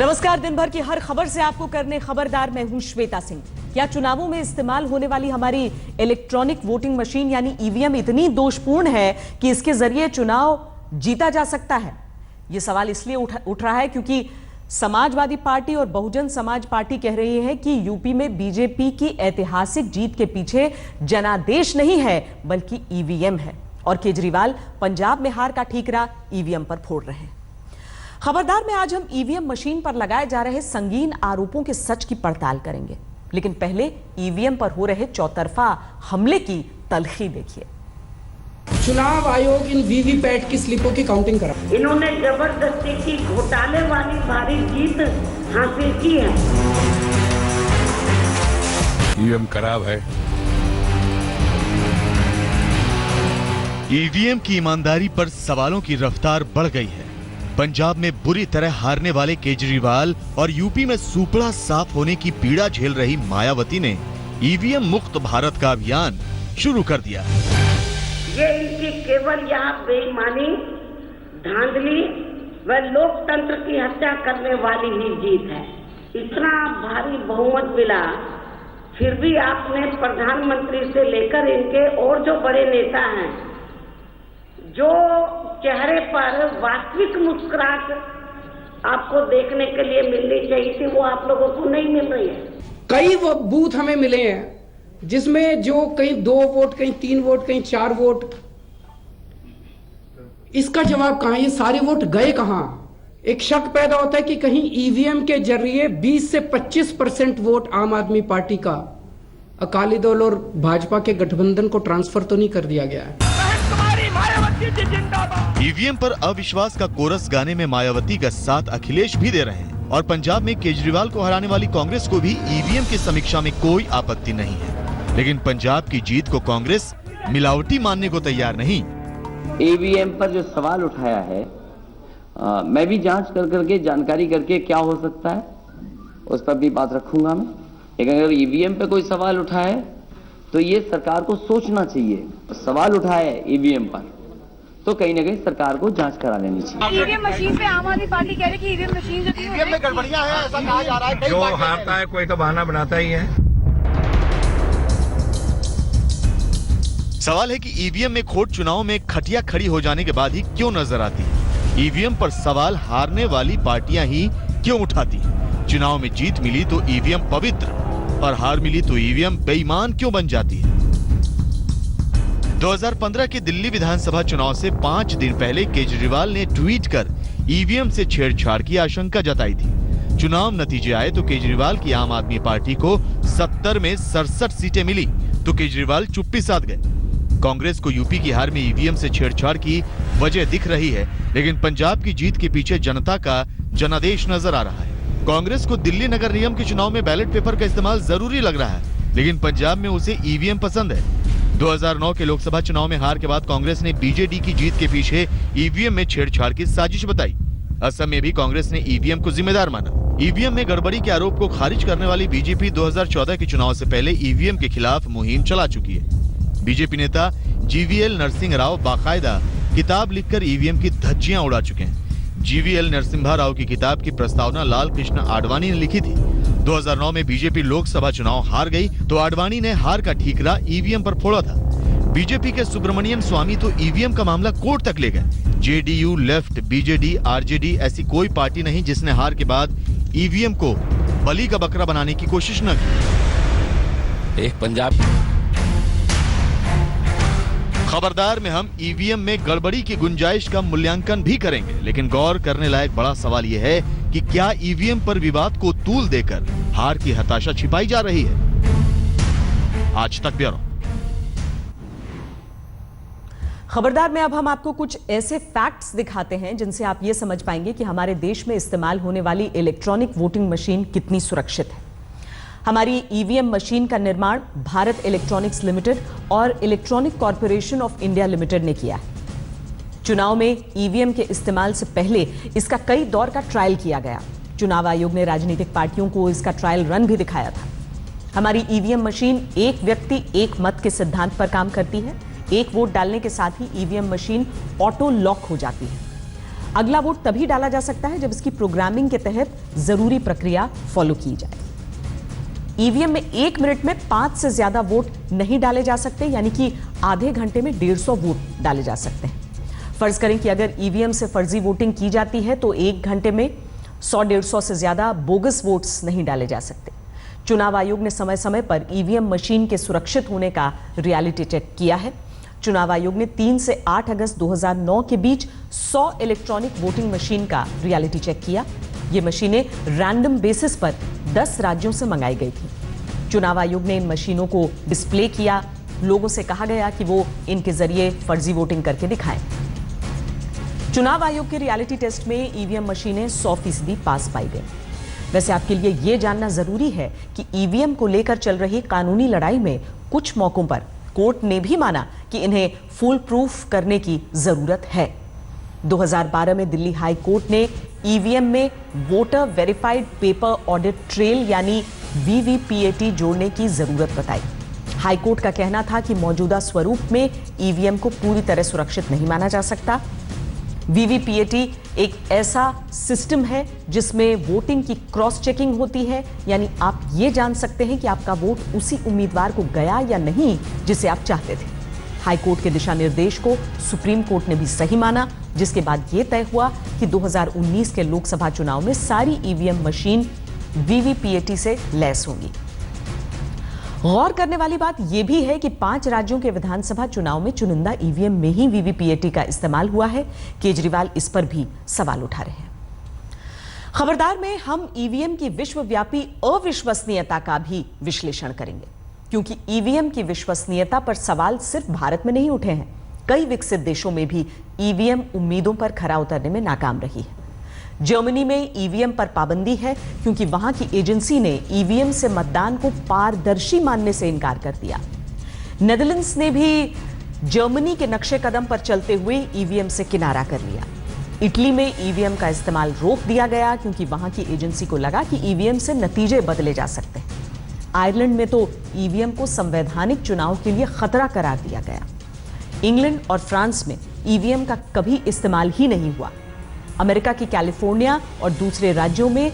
नमस्कार। दिन भर की हर खबर से आपको करने खबरदार, मैं हूं श्वेता सिंह। क्या चुनावों में इस्तेमाल होने वाली हमारी इलेक्ट्रॉनिक वोटिंग मशीन यानी ईवीएम इतनी दोषपूर्ण है कि इसके जरिए चुनाव जीता जा सकता है? यह सवाल इसलिए उठ रहा है क्योंकि समाजवादी पार्टी और बहुजन समाज पार्टी कह रही है कि यूपी में बीजेपी की ऐतिहासिक जीत के पीछे जनादेश नहीं है बल्कि ईवीएम है, और केजरीवाल पंजाब में हार का ठीकरा ईवीएम पर फोड़ रहे हैं। खबरदार में आज हम ईवीएम मशीन पर लगाए जा रहे संगीन आरोपों के सच की पड़ताल करेंगे, लेकिन पहले ईवीएम पर हो रहे चौतरफा हमले की तलखी देखिए। चुनाव आयोग इन वीवीपैट की स्लिपों की काउंटिंग करा। इन्होंने जबरदस्ती की घोटाले वाली भारी जीत हासिल की है। ईवीएम खराब है। ईवीएम की ईमानदारी पर सवालों की रफ्तार बढ़ गई है। पंजाब में बुरी तरह हारने वाले केजरीवाल और यूपी में सूपड़ा साफ होने की पीड़ा झेल रही मायावती ने ईवीएम मुक्त भारत का अभियान शुरू कर दिया। ये इनकी केवल यहाँ बेईमानी, धांधली व लोकतंत्र की हत्या करने वाली ही जीत है। इतना भारी बहुमत मिला, फिर भी आपने प्रधानमंत्री से लेकर इनके और जो बड़े नेता हैं, जो चेहरे पर वास्तविक मुस्कुराहट आपको देखने के लिए मिलनी चाहिए थी, वो आप लोगों को नहीं मिल रही है। कई वो बूथ हमें मिले हैं जिसमें जो कहीं 2 वोट, कहीं 3 वोट, कहीं 4 वोट, इसका जवाब कहां? ये सारे वोट गए कहां? एक शक पैदा होता है कि कहीं ईवीएम के जरिए 20 से 25% वोट आम आदमी पार्टी का अकाली दल और भाजपा के गठबंधन को ट्रांसफर तो नहीं कर दिया गया है। ईवीएम पर अविश्वास का कोरस गाने में मायावती का साथ अखिलेश भी दे रहे हैं, और पंजाब में केजरीवाल को हराने वाली कांग्रेस को भी ईवीएम की समीक्षा में कोई आपत्ति नहीं है। लेकिन पंजाब की जीत को कांग्रेस मिलावटी मानने को तैयार नहीं। ईवीएम पर जो सवाल उठाया है, मैं भी जांच करके जानकारी करके क्या हो सकता है उस पर भी बात रखूंगा मैं। लेकिन अगर ईवीएम पे कोई सवाल उठाए तो ये सरकार को सोचना चाहिए। सवाल उठाए ईवीएम पर तो कहीं ना कहीं सरकार को जांच करा लेनी चाहिए। ईवीएम मशीन पे आम आदमी पार्टी कह रही है कि ईवीएम मशीन जो ईवीएम में गड़बड़ियां हैं, ऐसा कहा जा रहा है। जो हारता है कोई तो बहाना बनाता ही है। सवाल है कि ईवीएम में खोट चुनाव में खटिया खड़ी हो जाने के बाद ही क्यों नजर आती है? ईवीएम पर सवाल हारने वाली पार्टियां ही क्यों उठाती हैं? चुनाव में जीत मिली तो ईवीएम पवित्र और हार मिली तो ईवीएम बेईमान क्यों बन जाती है? 2015 के दिल्ली विधानसभा चुनाव से 5 दिन पहले केजरीवाल ने ट्वीट कर ईवीएम से छेड़छाड़ की आशंका जताई थी। चुनाव नतीजे आए तो केजरीवाल की आम आदमी पार्टी को 70 में 67 सीटें मिली तो केजरीवाल चुप्पी साध गए। कांग्रेस को यूपी की हार में ईवीएम से छेड़छाड़ की वजह दिख रही है, लेकिन पंजाब की जीत के पीछे जनता का जनादेश नजर आ रहा है। कांग्रेस को दिल्ली नगर निगम के चुनाव में बैलेट पेपर का इस्तेमाल जरूरी लग रहा है, लेकिन पंजाब में उसे ईवीएम पसंद है। 2009 के लोकसभा चुनाव में हार के बाद कांग्रेस ने बीजेडी की जीत के पीछे ईवीएम में छेड़छाड़ की साजिश बताई। असम में भी कांग्रेस ने ईवीएम को जिम्मेदार माना। ईवीएम में गड़बड़ी के आरोप को खारिज करने वाली बीजेपी 2014 के चुनाव से पहले ईवीएम के खिलाफ मुहिम चला चुकी है। बीजेपी नेता जीवीएल नरसिंह राव बाकायदा किताब लिखकर ईवीएम की धज्जियां उड़ा चुके हैं। जीवीएल नरसिम्हा राव की किताब की प्रस्तावना लाल कृष्ण आडवाणी ने लिखी थी। 2009 में बीजेपी लोकसभा चुनाव हार गई तो आडवाणी ने हार का ठीकरा ईवीएम पर फोड़ा था। बीजेपी के सुब्रमण्यम स्वामी तो ईवीएम का मामला कोर्ट तक ले गए। जेडीयू, लेफ्ट, बीजेडी, आरजेडी ऐसी कोई पार्टी नहीं जिसने हार के बाद ईवीएम को बलि का बकरा बनाने की कोशिश न की। एक पंजाब खबरदार में हम ईवीएम में गड़बड़ी की गुंजाइश का मूल्यांकन भी करेंगे, लेकिन गौर करने लायक बड़ा सवाल यह है कि क्या ईवीएम पर विवाद को तूल देकर हार की हताशा छिपाई जा रही है? आज तक ब्यूरो। खबरदार में अब हम आपको कुछ ऐसे फैक्ट्स दिखाते हैं जिनसे आप ये समझ पाएंगे कि हमारे देश में इस्तेमाल होने वाली इलेक्ट्रॉनिक वोटिंग मशीन कितनी सुरक्षित है। हमारी ईवीएम मशीन का निर्माण भारत इलेक्ट्रॉनिक्स लिमिटेड और electronic corporation of India limited ने किया है। चुनाव में ईवीएम के इस्तेमाल से पहले इसका कई दौर का ट्रायल किया गया। चुनाव आयोग ने राजनीतिक पार्टियों को इसका ट्रायल रन भी दिखाया था। हमारी ईवीएम मशीन एक व्यक्ति एक मत के सिद्धांत पर काम करती है। एक वोट डालने के साथ ही ईवीएम मशीन ऑटो लॉक हो जाती है। अगला वोट तभी डाला जा सकता है जब इसकी प्रोग्रामिंग के तहत जरूरी प्रक्रिया फॉलो की जाए। ईवीएम में 1 मिनट में 5 से ज्यादा वोट नहीं डाले जा सकते, यानी कि आधे घंटे में 150 वोट डाले जा सकते हैं। फर्ज करें कि अगर ईवीएम से फर्जी वोटिंग की जाती है तो 1 घंटे में 100-150 से ज्यादा बोगस वोट्स नहीं डाले जा सकते। चुनाव आयोग ने समय समय पर ईवीएम मशीन के सुरक्षित होने का रियलिटी चेक किया है। चुनाव आयोग ने 3 से 8 अगस्त 2009 के बीच 100 इलेक्ट्रॉनिक वोटिंग मशीन का रियलिटी चेक किया। ये मशीनें रैंडम बेसिस पर 10 राज्यों से मंगाई गई थी। चुनाव आयोग ने इन मशीनों को डिस्प्ले किया। लोगों से कहा गया कि वो इनके जरिए फर्जी वोटिंग करके दिखाएं। चुनाव आयोग के रियलिटी टेस्ट में ईवीएम मशीनें 100% पास पाई गई। वैसे आपके लिए यह जानना जरूरी है कि ईवीएम को लेकर चल रही कानूनी लड़ाई में कुछ मौकों पर कोर्ट ने भी माना कि इन्हें फुल प्रूफ करने की जरूरत है। 2012 में दिल्ली हाई कोर्ट ने ईवीएम में voter verified paper audit trail यानी वीवीपीएटी जोड़ने की जरूरत बताई। हाई कोर्ट का कहना था कि मौजूदा स्वरूप में ईवीएम को पूरी तरह सुरक्षित नहीं माना जा सकता। वीवीपीएटी एक ऐसा सिस्टम है जिसमें वोटिंग की क्रॉस चेकिंग होती है, यानी आप ये जान सकते हैं कि आपका वोट उसी उम्मीदवार को गया या नहीं जिसे आप चाहते थे। हाई कोर्ट के दिशा निर्देश को सुप्रीम कोर्ट ने भी सही माना, जिसके बाद यह तय हुआ कि 2019 के लोकसभा चुनाव में सारी ईवीएम मशीन वीवीपीएटी से लैस होंगी। गौर करने वाली बात यह भी है कि 5 राज्यों के विधानसभा चुनाव में चुनिंदा ईवीएम में ही वीवीपीएटी का इस्तेमाल हुआ है। केजरीवाल इस पर भी सवाल उठा रहे हैं। खबरदार में हम ईवीएम की विश्वव्यापी अविश्वसनीयता का भी विश्लेषण करेंगे, क्योंकि ईवीएम की विश्वसनीयता पर सवाल सिर्फ भारत में नहीं उठे हैं। कई विकसित देशों में भी ईवीएम उम्मीदों पर खरा उतरने में नाकाम रही है। जर्मनी में ईवीएम पर पाबंदी है क्योंकि वहां की एजेंसी ने ईवीएम से मतदान को पारदर्शी मानने से इनकार कर दिया। नेदरलैंड्स ने भी जर्मनी के नक्शे कदम पर चलते हुए ईवीएम से किनारा कर लिया। इटली में ईवीएम का इस्तेमाल रोक दिया गया क्योंकि वहां की एजेंसी को लगा कि ईवीएम से नतीजे बदले जा सकते हैं। आयरलैंड में तो ईवीएम को संवैधानिक चुनाव के लिए खतरा करार दिया गया। इंग्लैंड और फ्रांस में ईवीएम का कभी इस्तेमाल ही नहीं हुआ। अमेरिका की कैलिफोर्निया और दूसरे राज्यों में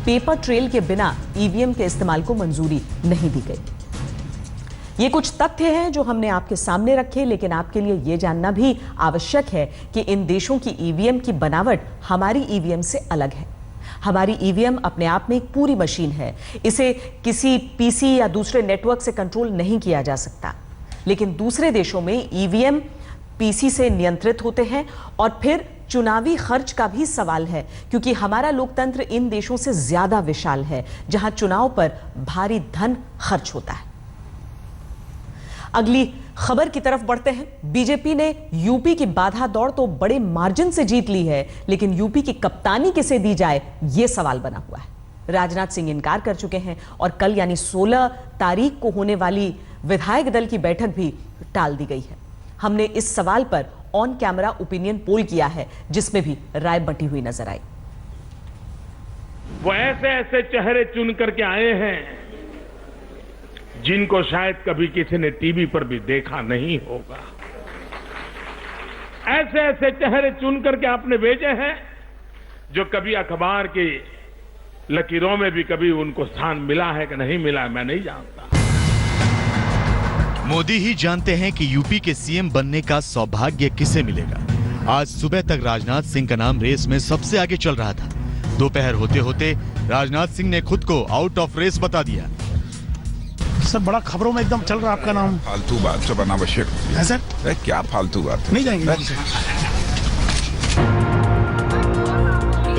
पेपर ट्रेल के बिना ईवीएम के इस्तेमाल को मंजूरी नहीं दी गई। ये कुछ तथ्य हैं जो हमने आपके सामने रखे, लेकिन आपके लिए यह जानना भी आवश्यक है कि इन देशों की ईवीएम की बनावट हमारी ईवीएम से अलग है। हमारी ईवीएम अपने आप में एक पूरी मशीन है। इसे किसी पीसी या दूसरे नेटवर्क से कंट्रोल नहीं किया जा सकता। लेकिन दूसरे देशों में ईवीएम पीसी से नियंत्रित होते हैं। और फिर चुनावी खर्च का भी सवाल है, क्योंकि हमारा लोकतंत्र इन देशों से ज्यादा विशाल है जहां चुनाव पर भारी धन खर्च होता है। अगली खबर की तरफ बढ़ते हैं। बीजेपी ने यूपी की बाधा दौड़ तो बड़े मार्जिन से जीत ली है, लेकिन यूपी की कप्तानी किसे दी जाए, यह सवाल बना हुआ है। राजनाथ सिंह इनकार कर चुके हैं और कल यानी 16 तारीख को होने वाली विधायक दल की बैठक भी टाल दी गई है। हमने इस सवाल पर ऑन कैमरा ओपिनियन पोल किया है, जिसमें भी राय बंटी हुई नजर आई। वो ऐसे ऐसे चेहरे चुन करके आए हैं जिनको शायद कभी किसी ने टीवी पर भी देखा नहीं होगा। ऐसे ऐसे चेहरे चुन करके आपने भेजे हैं जो कभी अखबार की लकीरों में भी कभी उनको स्थान मिला है कि नहीं मिला है, मैं नहीं जानता। मोदी ही जानते हैं कि यूपी के सीएम बनने का सौभाग्य किसे मिलेगा। आज सुबह तक राजनाथ सिंह का नाम रेस में सबसे आगे चल रहा था। दोपहर होते होते राजनाथ सिंह ने खुद को आउट ऑफ रेस बता दिया। सर बड़ा खबरों में एकदम चल रहा आपका नाम। फालतू बात से अनावश्यक है सर। क्या फालतू बात नहीं जाएंगे।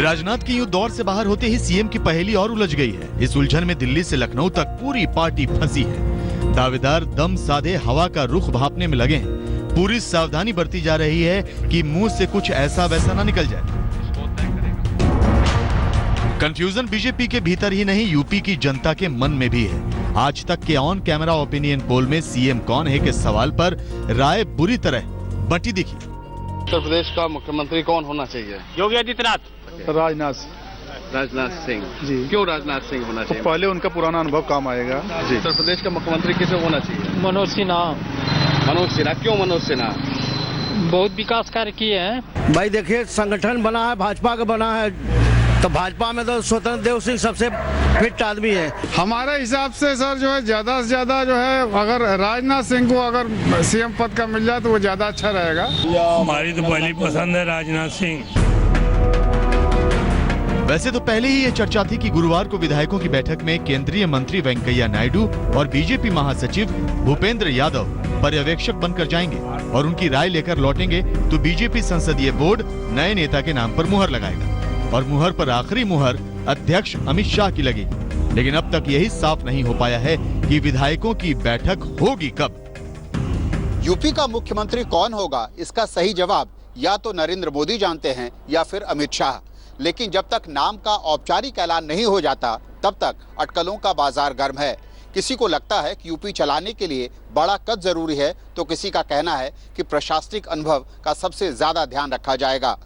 राजनाथ की यूं दौर से बाहर होते ही सीएम की पहेली और उलझ गई है। इस उलझन में दिल्ली से लखनऊ तक पूरी पार्टी फंसी है। दावेदार दम साधे हवा का रुख भांपने में लगे हैं। पूरी सावधानी बरती जा रही है कि मुंह से कुछ ऐसा वैसा ना निकल जाए। कंफ्यूजन बीजेपी के भीतर ही नहीं, यूपी की जनता के मन में भी है। आज तक के ऑन कैमरा ओपिनियन पोल में सीएम कौन है के सवाल पर राय बुरी तरह बंटी दिखी। उत्तर प्रदेश का मुख्यमंत्री कौन होना चाहिए? योगी आदित्यनाथ। राजनाथ सिंह जी। क्यों राजनाथ सिंह होना चाहिए? पहले उनका पुराना अनुभव काम आएगा जी। उत्तर प्रदेश का मुख्यमंत्री किसे होना चाहिए? मनोज सिन्हा। मनोज सिन्हा। क्यों मनोज सिन्हा? बहुत विकास कार्य किए हैं। भाई देखिए, संगठन बना है, भाजपा का बना है, तो भाजपा में तो स्वतंत्र देव सिंह सबसे फिट आदमी है। हमारे हिसाब से सर जो है ज्यादा से ज्यादा जो है अगर राजनाथ सिंह को अगर सीएम पद का मिल जाए तो वो ज्यादा अच्छा रहेगा। हमारी तो पहली पसंद है राजनाथ सिंह। वैसे तो पहले ही ये चर्चा थी कि गुरुवार को विधायकों की बैठक में केंद्रीय मंत्री वेंकैया नायडू और बीजेपी महासचिव भूपेंद्र यादव पर्यवेक्षक बनकर जाएंगे और उनकी राय लेकर लौटेंगे तो बीजेपी संसदीय बोर्ड नए नेता के नाम पर मुहर लगाएगा और मुहर पर आखिरी मुहर अध्यक्ष अमित शाह की लगेगी। लेकिन अब तक यही साफ नहीं हो पाया है कि विधायकों की बैठक होगी कब। यूपी का मुख्यमंत्री कौन होगा, इसका सही जवाब या तो नरेंद्र मोदी जानते हैं या फिर अमित शाह। लेकिन जब तक नाम का औपचारिक ऐलान नहीं हो जाता तब तक अटकलों का बाजार गर्म है। किसी को लगता है कि यूपी चलाने के लिए बड़ा कद जरूरी है तो किसी का कहना है कि प्रशासनिक अनुभव का सबसे ज्यादा ध्यान रखा जाएगा।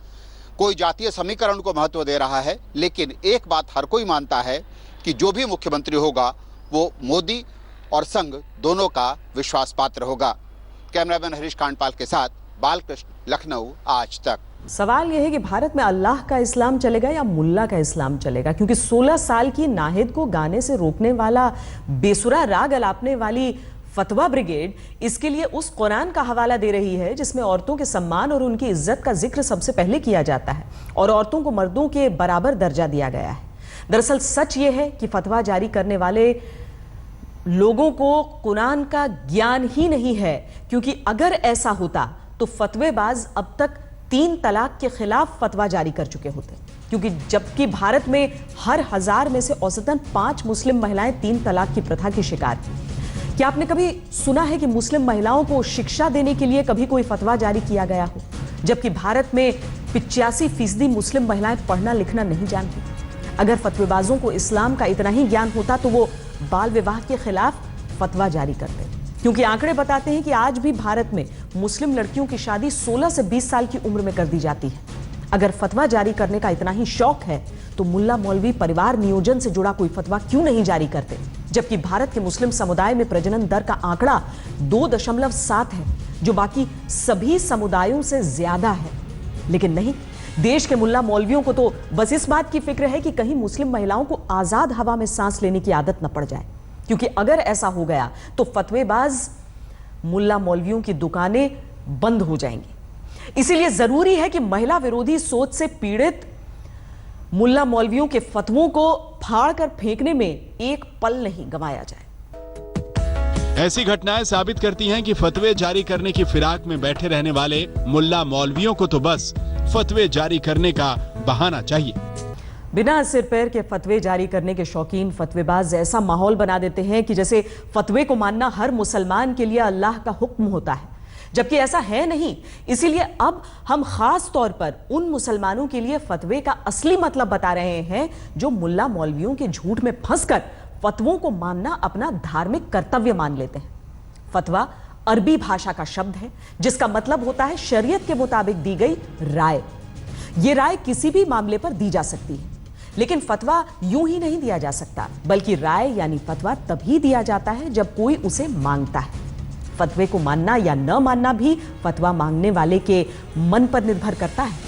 कोई जातीय समीकरण को महत्व दे रहा है, लेकिन एक बात हर कोई मानता है कि जो भी मुख्यमंत्री होगा वो मोदी और संघ दोनों का विश्वास पात्र होगा। कैमरामैन हरीश कांडपाल के साथ बालकृष्ण, लखनऊ, आज तक। सवाल यह है कि भारत में अल्लाह का इस्लाम चलेगा या मुल्ला का इस्लाम चलेगा, क्योंकि 16 साल की नाहिद को गाने से रोकने वाला, बेसुरा राग अलापने वाली फतवा ब्रिगेड इसके लिए उस कुरान का हवाला दे रही है जिसमें औरतों के सम्मान और उनकी इज्जत का जिक्र सबसे पहले किया जाता है और औरतों को मर्दों के बराबर दर्जा दिया गया है। दरअसल सच ये है कि फतवा जारी करने वाले लोगों को कुरान का ज्ञान ही नहीं है, क्योंकि अगर ऐसा होता तो फतवेबाज अब तक 3 तलाक के खिलाफ फतवा जारी कर चुके होते, क्योंकि जबकि भारत में हर 1000 में से औसतन 5 मुस्लिम महिलाएं 3 तलाक की प्रथा की शिकार थी। क्या आपने कभी सुना है कि मुस्लिम महिलाओं को शिक्षा देने के लिए कभी कोई फतवा जारी किया गया हो, जबकि भारत में 85% मुस्लिम महिलाएं पढ़ना लिखना नहीं जानती? अगर फतवेबाजों को इस्लाम का इतना ही ज्ञान होता तो वो बाल विवाह के खिलाफ फतवा जारी करते, क्योंकि आंकड़े बताते हैं कि आज भी भारत में मुस्लिम लड़कियों की शादी 16 से 20 साल की उम्र में कर दी जाती है। अगर फतवा जारी करने का इतना ही शौक है तो मुल्ला मौलवी परिवार नियोजन से जुड़ा कोई फतवा क्यों नहीं जारी करते, जबकि भारत के मुस्लिम समुदाय में प्रजनन दर का आंकड़ा 2.7 है, जो बाकी सभी समुदायों से ज्यादा है। लेकिन नहीं, देश के मुल्ला मौलवियों को तो बस इस बात की फिक्र है कि कहीं मुस्लिम महिलाओं को आजाद हवा में सांस लेने की आदत न पड़ जाए, क्योंकि अगर ऐसा हो गया तो फतवेबाज मुल्ला मौलवियों की दुकानें बंद हो जाएंगी। इसीलिए जरूरी है कि महिला विरोधी सोच से पीड़ित मुल्ला मौलवियों के फतवों को फाड़कर फेंकने में एक पल नहीं गंवाया जाए। ऐसी घटनाएं साबित करती हैं कि फतवे जारी करने की फिराक में बैठे रहने वाले मुल्ला मौलवियों को तो बस फतवे जारी करने का बहाना चाहिए। बिना सिर पैर के फतवे जारी करने के शौकीन फतवेबाज ऐसा माहौल बना देते हैं कि जैसे फतवे को मानना हर मुसलमान के लिए अल्लाह का हुक्म होता है, जबकि ऐसा है नहीं। इसीलिए अब हम खास तौर पर उन मुसलमानों के लिए फतवे का असली मतलब बता रहे हैं जो मुल्ला मौलवियों के झूठ में फंसकर फतवों को मानना अपना धार्मिक कर्तव्य मान लेते हैं। फतवा अरबी भाषा का शब्द है जिसका मतलब होता है शरीयत के मुताबिक दी गई राय। ये राय किसी भी मामले पर दी जा सकती है, लेकिन फतवा यूं ही नहीं दिया जा सकता, बल्कि राय यानी फतवा तभी दिया जाता है जब कोई उसे मांगता है। फतवे को मानना या न मानना भी फतवा मांगने वाले के मन पर निर्भर करता है।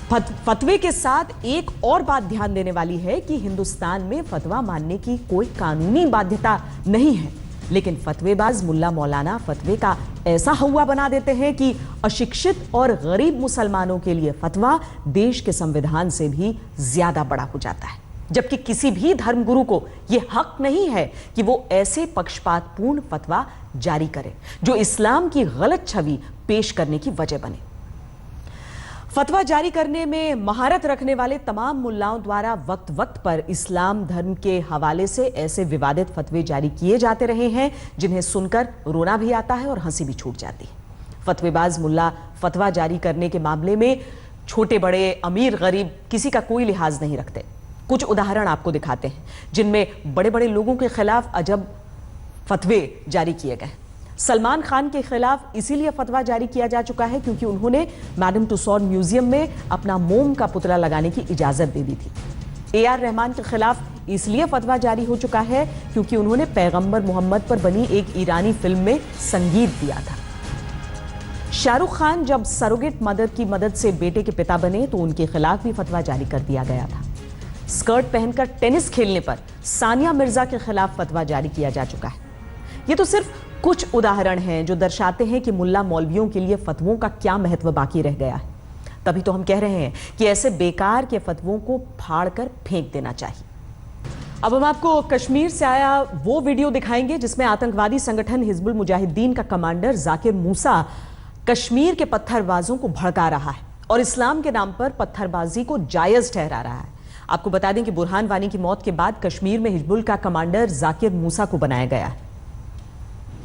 फतवे के साथ एक और बात ध्यान देने वाली है कि हिंदुस्तान में फतवा मानने की कोई कानूनी बाध्यता नहीं है, लेकिन फतवेबाज मुल्ला मौलाना फतवे का ऐसा हवा बना देते हैं कि अशिक्षित और गरीब मुसलमानों के लिए फतवा देश के संविधान से भी ज्यादा बड़ा हो जाता है, जबकि किसी भी धर्मगुरु को यह हक नहीं है कि वो ऐसे पक्षपातपूर्ण फतवा जारी करे जो इस्लाम की गलत छवि पेश करने की वजह बने। फतवा जारी करने में महारत रखने वाले तमाम मुल्लाओं द्वारा वक्त वक्त पर इस्लाम धर्म के हवाले से ऐसे विवादित फतवे जारी किए जाते रहे हैं जिन्हें सुनकर रोना भी आता है और हंसी भी छूट जाती है। फतवेबाज मुल्ला फतवा जारी करने के मामले में छोटे बड़े, अमीर गरीब किसी का कोई लिहाज नहीं रखते। कुछ उदाहरण आपको दिखाते हैं जिनमें बड़े बड़े लोगों के खिलाफ अजब फतवे जारी किए गए। सलमान खान के खिलाफ इसीलिए फतवा जारी किया जा चुका है क्योंकि उन्होंने मैडम टुसॉड म्यूजियम में अपना मोम का पुतला लगाने की इजाजत दे दी थी। AR रहमान के खिलाफ इसलिए फतवा जारी हो चुका है क्योंकि उन्होंने पैगंबर मोहम्मद पर बनी एक ईरानी फिल्म में संगीत दिया था। शाहरुख खान जब सरोगेट मदर की मदद से बेटे के पिता बने तो उनके खिलाफ भी फतवा जारी कर दिया गया था। स्कर्ट पहनकर टेनिस खेलने पर सानिया मिर्जा के खिलाफ फतवा जारी किया जा चुका है। ये तो सिर्फ कुछ उदाहरण हैं जो दर्शाते हैं कि मुल्ला मौलवियों के लिए फतवों का क्या महत्व बाकी रह गया है। तभी तो हम कह रहे हैं कि ऐसे बेकार के फतवों को फाड़कर फेंक देना चाहिए। अब हम आपको कश्मीर से आया वो वीडियो दिखाएंगे जिसमें आतंकवादी संगठन हिजबुल मुजाहिदीन का कमांडर जाकिर मूसा कश्मीर के पत्थरबाजों को भड़का रहा है और इस्लाम के नाम पर पत्थरबाजी को जायज ठहरा रहा है। आपको बता दें कि बुरहान वानी की मौत के बाद कश्मीर में हिजबुल का कमांडर जाकिर मूसा को बनाया गया है।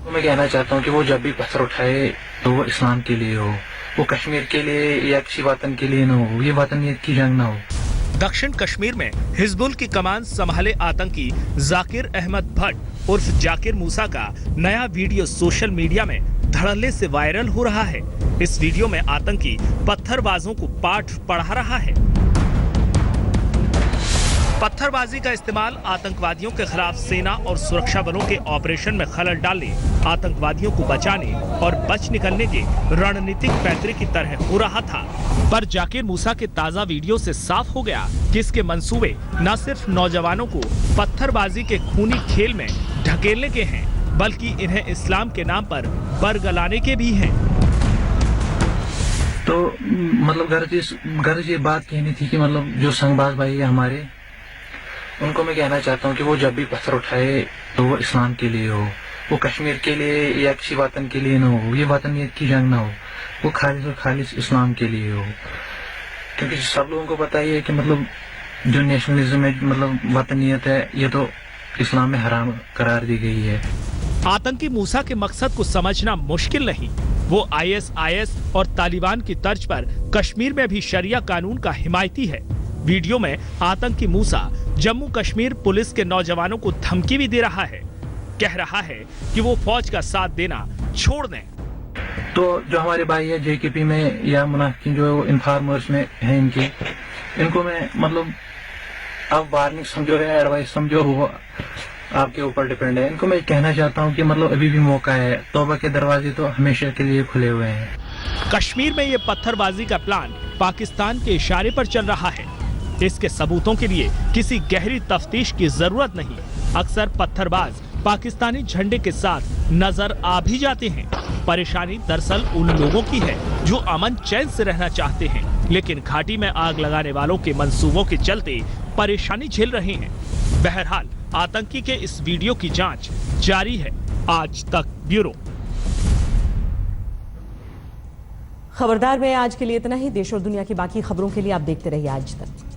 तो मैं कहना चाहता हूँ कि वो जब भी पत्थर उठाए तो वो इस्लाम के लिए हो, वो कश्मीर के लिए या किसी वतन के लिए न हो, ये वतनियत की जंग न हो। दक्षिण कश्मीर में हिजबुल की कमान संभाले आतंकी जाकिर अहमद भट्ट उर्फ जाकिर मूसा का नया वीडियो सोशल मीडिया में धड़ल्ले से वायरल हो रहा है। इस वीडियो में आतंकी पत्थरबाजों को पाठ पढ़ा रहा है। पत्थरबाजी का इस्तेमाल आतंकवादियों के खिलाफ सेना और सुरक्षा बलों के ऑपरेशन में खलल डालने, आतंकवादियों को बचाने और बच निकलने के रणनीतिक पैतरे की तरह हो रहा था। पर जाकिर मूसा के ताजा वीडियो से साफ हो गया कि इसके मंसूबे न सिर्फ नौजवानों को पत्थरबाजी के खूनी खेल में ढकेलने के हैं, बल्कि इन्हें इस्लाम के नाम पर बरगलाने के भी हैं। तो मतलब गर्ज ये बात कहनी थी कि मतलब जो संगबाज भाई है हमारे, उनको मैं कहना चाहता हूँ कि वो जब भी पत्थर उठाए तो वो इस्लाम के लिए हो, वो कश्मीर के लिए या किसी वतन के लिए न हो, ये वतनियत की जंग न हो, वो खालिस और खालिस इस्लाम के लिए हो। क्योंकि सब लोगों को पता ही है कि मतलब जो नेशनलिज्म है, मतलब वतनियत है, ये तो इस्लाम में हराम करार दी गई है। आतंकी मूसा के मकसद को समझना मुश्किल नहीं। वो ISIS और तालिबान की तर्ज पर कश्मीर में भी शरिया कानून का हिमायती है। वीडियो में आतंकी मूसा जम्मू कश्मीर पुलिस के नौजवानों को धमकी भी दे रहा है। कह रहा है कि वो फौज का साथ देना छोड़ दें। तो जो हमारे भाई है JKP में या मुनाफिकीन जो इन्फॉर्मर्स में है, इनको मैं मतलब अब वार्निंग समझो या एडवाइस समझो, वो आपके ऊपर डिपेंड है। इनको मैं कहना चाहता हूँ कि मतलब अभी भी मौका है, तौबा के दरवाजे तो हमेशा के लिए खुले हुए हैं। कश्मीर में ये पत्थरबाजी का प्लान पाकिस्तान के इशारे पर चल रहा है। इसके सबूतों के लिए किसी गहरी तफ्तीश की जरूरत नहीं। अक्सर पत्थरबाज पाकिस्तानी झंडे के साथ नजर आ भी जाते हैं। परेशानी दरअसल उन लोगों की है जो अमन चैन से रहना चाहते हैं, लेकिन घाटी में आग लगाने वालों के मंसूबों के चलते परेशानी झेल रहे हैं। बहरहाल आतंकी के इस वीडियो की जांच जारी है। आज तक ब्यूरो। खबरदार में आज के लिए इतना ही। देश और दुनिया की बाकी खबरों के लिए आप देखते रहिए आज तक।